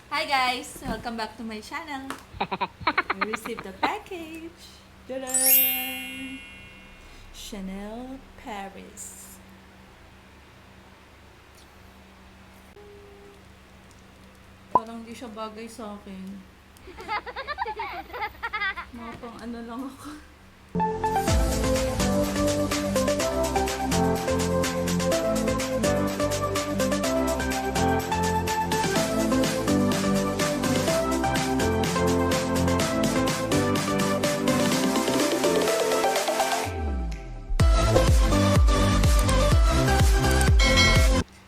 Hi guys! Welcome back to my channel. I received the package. Ta-da! Chanel Paris. Parang di siya bagay sa akin. Mga pang ano lang ako.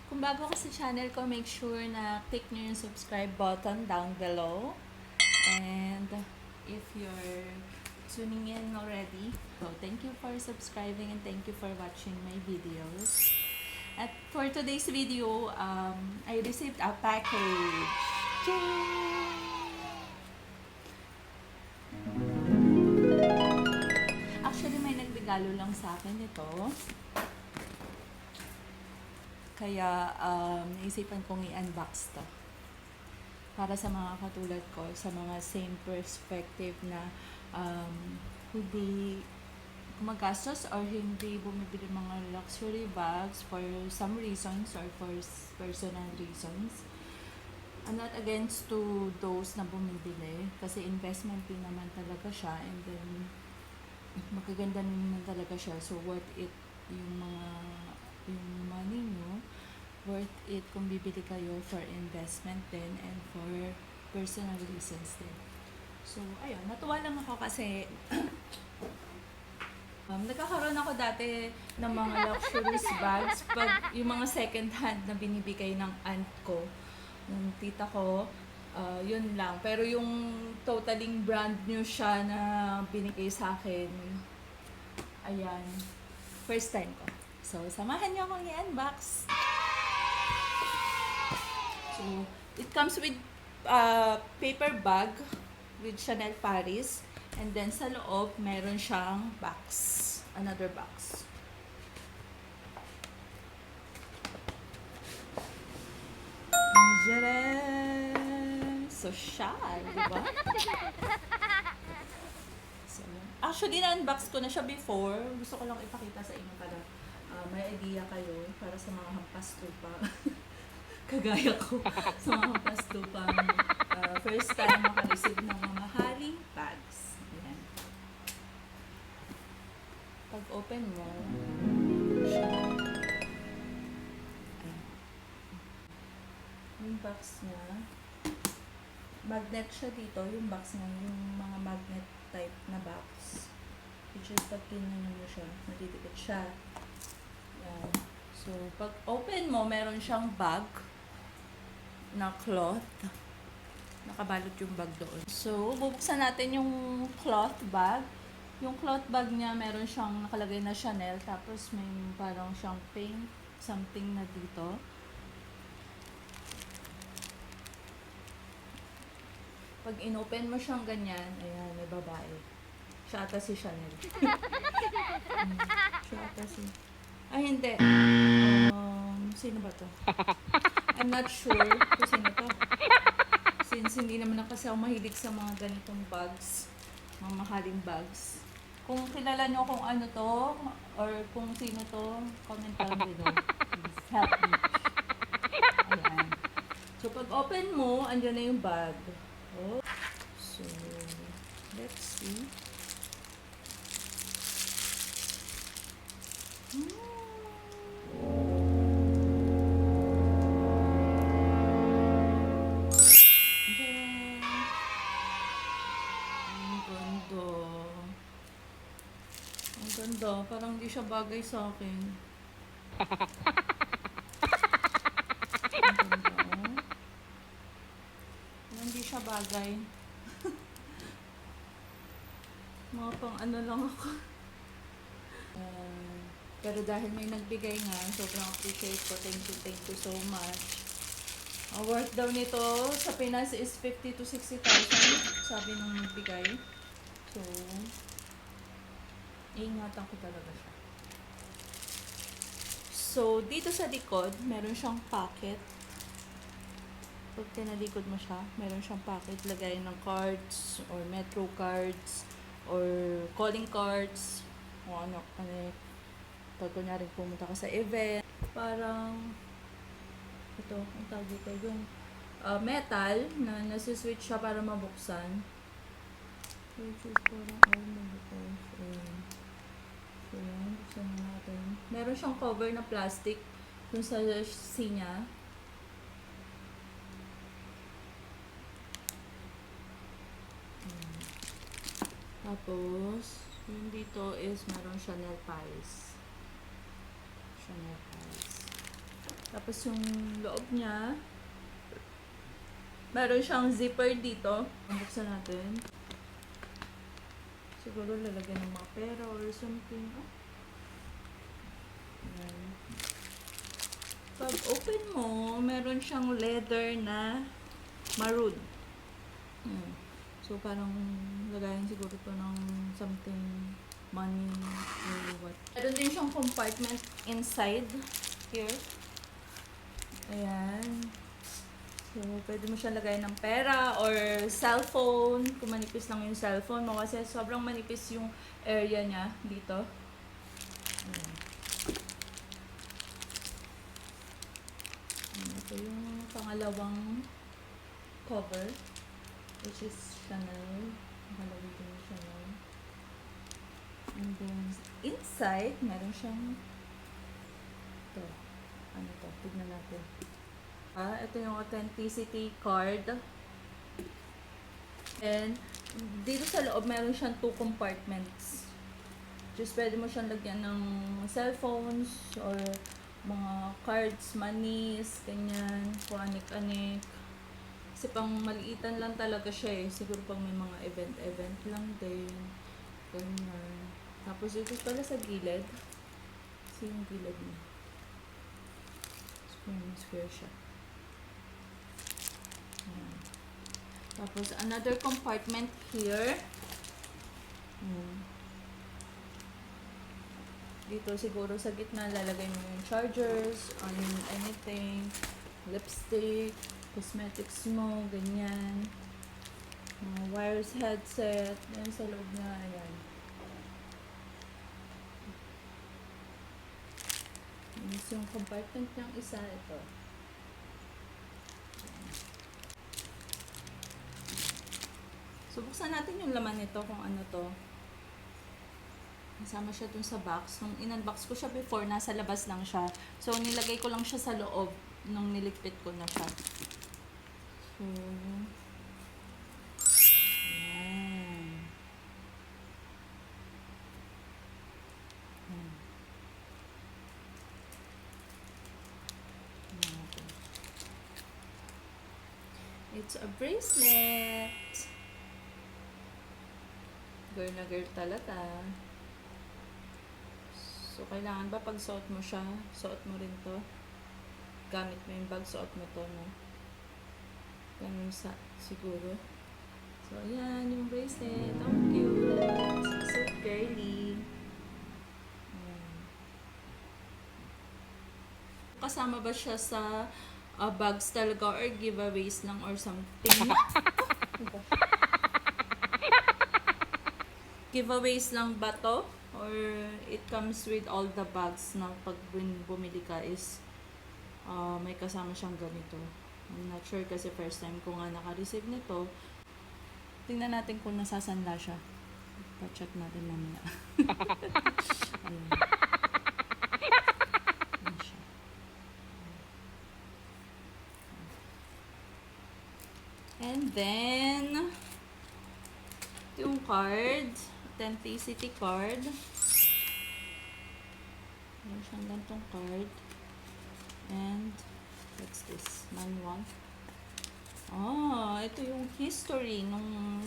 Kung bago ka sa channel ko, make sure na click nyo yung subscribe button down below. And if you're tuning in already, so thank you for subscribing and thank you for watching my videos. At for today's video, I received a package. Actually, may nagregalo lang sa akin ito. Kaya, naisipan kong i-unbox to. Para sa mga katulad ko, sa mga same perspective na hindi gumagastos or hindi bumibili mga luxury bags for some reasons or for personal reasons. I'm not against to those na bumibili kasi investment din naman talaga siya, and then magaganda naman talaga siya, so worth it yung money nyo, worth it kung bibili kayo for investment din and for personal reasons din. So ayun, natuwa lang ako kasi nagkakaroon ako dati ng mga luxurious bags pag yung mga second hand na binibigay ng aunt ko, ng tita ko, yun lang. Pero yung totaling brand new siya na binigay sa akin, ayan, first time ko. So, samahan niyo akong i-unbox. So, it comes with paper bag with Chanel Paris. And then sa loob, meron siyang box. Another box. Tadaan! Social, di ba? So, actually, na-unbox ko na siya before. Gusto ko lang ipakita sa inyo para may idea kayo para sa mga Hampaslupa. Kagaya ko sa mga Hampaslupa. First time makareceive ng mga mahaling bags. Ayan. Pag open mo, siya. Ayan. Yung box niya, magnet siya dito. Yung box niya, yung mga magnet type na box. Which is pag kinano mo siya, matitipid siya. Ayan. So, pag open mo, meron siyang bag na cloth. Nakabalot yung bag doon. So, bubuksan natin yung cloth bag. Yung cloth bag niya, meron siyang nakalagay na Chanel, tapos may parang siyang paint, something na dito. Pag inopen mo siyang ganyan, ayan, may babae. Siya ata si Chanel. Siya ata si... Ay, hindi. Sino ba to? I'm not sure kung sino to. Since hindi naman ako kasi ako mahilig sa mga ganitong bags, mga mahaling bags. Kung kilala nyo kung ano to, or kung sino to, comment down below. Please help me. Ayan. So, pag open mo, andyan na yung bag. Oh. So, let's see. Ang ganda. Parang hindi siya bagay sa akin. Ang ganda. Parang hindi siya bagay. Mga pang ano lang ako. Pero dahil may nagbigay nga, sobrang appreciate ko. Thank you so much. Ang worth daw nito sa Pinas is 50 to 60,000, sabi nung nagbigay. So, iingatan ko talaga siya. So, dito sa likod, meron siyang pocket. pag tinalikod mo siya, meron siyang packet, lagay ng cards, or metro cards, or calling cards, o ano, pag kunyari pumunta ka sa event, parang, ito, ang tawag dito, yung metal, na nasi-switch siya para mabuksan. Which is parang, mabukas, so yan, buksan na natin. Meron siyang cover na plastic, dun sa C niya. Tapos, yung dito is meron siya nail polish. Tapos yung loob niya, meron siyang zipper dito. Buksan natin. Siguro lalagyan ng mga pera or something. Ayan. Pag open mo, meron siyang leather na maroon. So, parang lagayan siguro to ng something, money, or what. Meron din siyang compartment inside here. Ayan. So, pwede mo siya lagayan ng pera or cellphone. Kung manipis lang yung cellphone mo kasi sobrang manipis yung area niya dito. Ayan. Ito yung pangalawang cover, which is Chanel. Nakalagay din yung Chanel. And then, inside, meron siyang ito. Ano to? Tignan natin. Ito yung authenticity card. And, dito sa loob, meron siyang 2 compartments. Just pwede mo siyang lagyan ng cellphones or mga cards, monies, ganyan, kung anik-anik. Kasi pang maliitan lang talaga siya eh. Siguro pang may mga event lang din. Ganyan. Tapos ito pala sa gilid. Kasi yung gilid niya. Square siya. Ayan. Tapos another compartment here. Dito siguro sa gitna lalagay mo yung chargers, anything, lipstick, cosmetics mo, ganyan. Mga wires, headset, yan sa loob na, ayan. Yung compartment ng isa, ito. So, buksan natin yung laman nito kung ano to. Kasama siya dun sa box. Nung in-unbox ko siya before, nasa labas lang siya. So, nilagay ko lang siya sa loob nung niligpit ko na siya. So, ayan. It's a bracelet. Girl na girl talaga. So, kailangan ba pag suot mo siya, suot mo rin to? Gamit mo yung bag, suot mo to, no? Ganun siguro. So, ayan yung bracelet. How cute. So girly. Ayan. Kasama ba siya sa bags talaga or giveaways lang or something? Giveaways lang ba to? Or it comes with all the bags na pag bumili ka is may kasama siyang ganito. I'm not sure kasi first time ko nga naka-receive nito. Tingnan natin kung nasasanla siya. Pa-check natin mamaya. Ayan. Ayan siya. And then, yung card. Authenticity card. Meron siyang gantong card. And, what's this? Manual. Ito yung history nung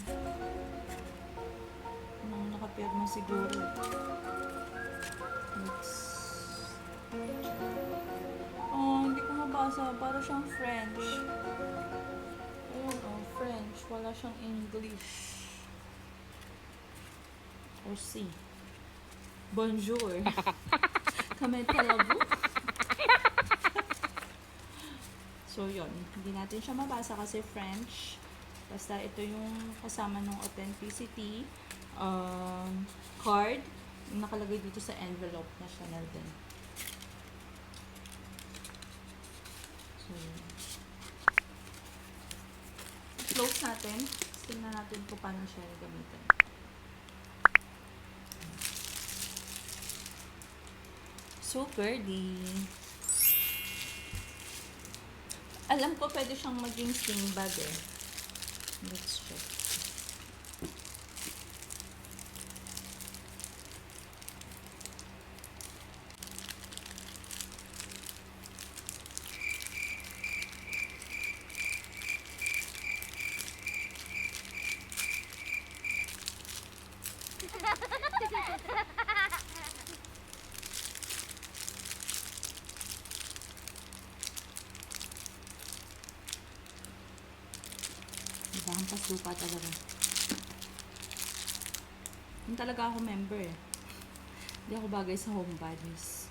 nakapirma siguro. Hindi ko mabasa. Para siyang French. Ayun, French. Wala siyang English. Or C. Bonjour. Comment allez-vous? So, So, yun. Hindi natin siya mabasa kasi French. Basta ito yung kasama ng authenticity card. Nakalagay dito sa envelope na Chanel din. So, close natin. Tingnan natin kung paano siya gamitin. So girly. Alam ko pwede siyang maging sling bag eh. Let's check. Diba, Hampaslupa talaga. Hindi talaga ako member eh. Hindi ako bagay sa homebodies.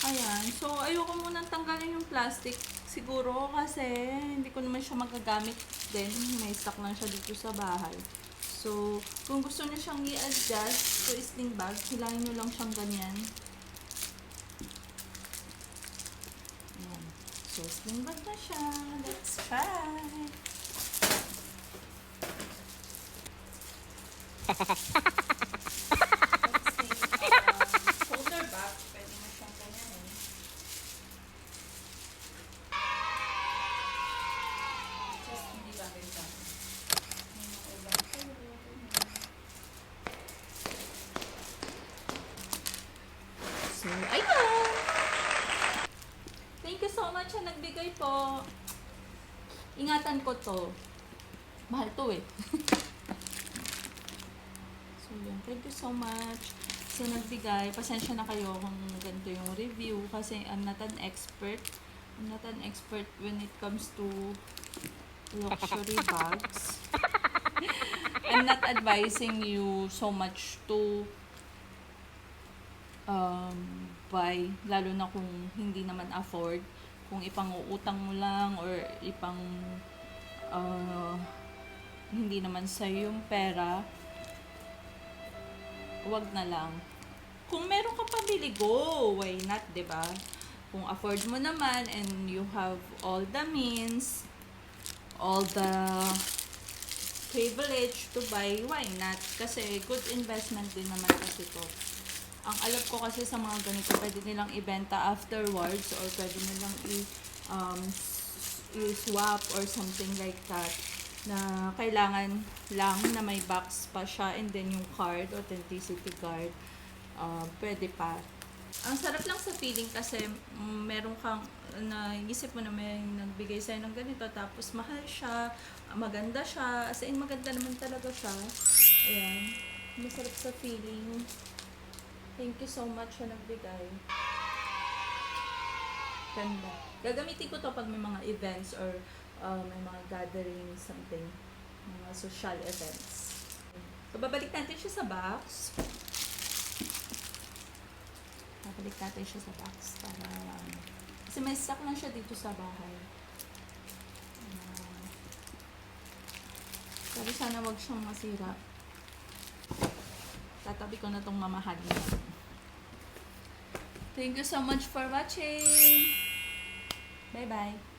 Ayan. So, ayoko munang tanggalin yung plastic siguro kasi hindi ko naman siya magagamit din. May stock lang siya dito sa bahay. So, kung gusto niyo siyang i-adjust to sling bag, hilahin niyo lang siyang ganyan. Ayan. So, sling bag na siya. Let's try! Shoulder bag. Pwede mo siyang ganyan eh. Just hindi bagay sa akin. So, ayun! Thank you so much sa nagbigay po. Ingatan ko to. Mahal to eh. So, yun. Thank you so much sa nagbigay. Pasensya na kayo kung ganito yung review kasi I'm not an expert. I'm not an expert when it comes to luxury bags. I'm not advising you so much to buy, lalo na kung hindi naman afford, kung ipang-uutang mo lang or hindi naman sa'yo yung pera, wag na lang. Kung meron ka pabili, go! Why not, diba? Kung afford mo naman and you have all the means, all the privilege to buy, why not? Kasi good investment din naman kasi to. Ang alam ko kasi sa mga ganito, pwede nilang ibenta afterwards or pwede nilang i-swap or something like that. Na kailangan lang na may box pa siya and then yung card, authenticity card, pwede pa. Ang sarap lang sa feeling kasi meron kang naisip mo na may nagbigay sa'yo ng ganito tapos mahal siya, maganda siya, as in maganda naman talaga siya. Ayan, masarap sa feeling. Thank you so much sa nagbigay. Ganda. Gagamitin ko to pag may mga events or may mga gatherings, something. Mga social events. So, babalik natin siya sa box. Babalik natin siya sa box para kasi may stock lang siya dito sa bahay. Sabi sana wag siyang masira. Tatabi ko na tong mamahalin na. Thank you so much for watching. Bye-bye.